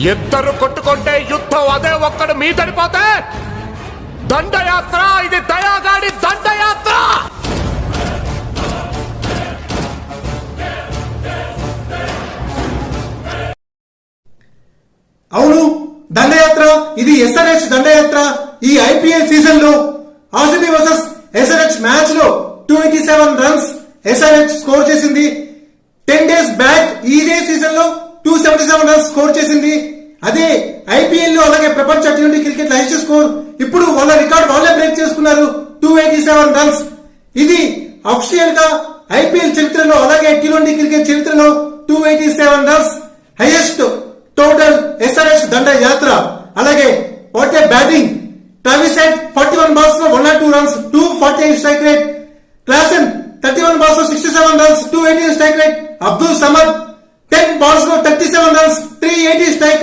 ఇద్దరు కొట్టుకుంటే యుద్ధం అదే ఒక్కడు మీదడిపోతే దండయాత్ర, ఇది దయాగాడి దండయాత్ర. అవును, దండయాత్ర. ఇది ఎస్ఆర్హెచ్ దండయాత్ర. ఈ ఐపీఎల్ సీజన్ లో ఆర్సీబీ వర్సెస్ ఎస్ఆర్హెచ్ మ్యాచ్ లో 287 రన్స్ ఎస్ఆర్హెచ్ స్కోర్ చేసింది. 10 days బ్యాక్ ఇదే సీజన్ లో 277 రన్స్ స్కోర్ చేసింది. అదే ఐపీఎల్ లో అలాగే ప్రపంచ T20 క్రికెట్ హైయెస్ట్ స్కోర్ ఇప్పుడు వాళ్ళ రికార్డ్ వాళ్ళే బ్రేక్ చేసుకున్నారు, 287 రన్స్. ఇది అఫీషియల్ గా ఐపీఎల్ చరిత్రలో అలాగే T20 క్రికెట్ చరిత్రలో 287 రన్స్ హైయెస్ట్ టోటల్ ఎస్ఆర్హెచ్ దండ యాత్ర. అలాగే what a batting. Travis head 41 balls లో 102 runs, 248 strike rate. Klaasen 31 balls లో 67 runs, 218 strike rate. Abdul Samad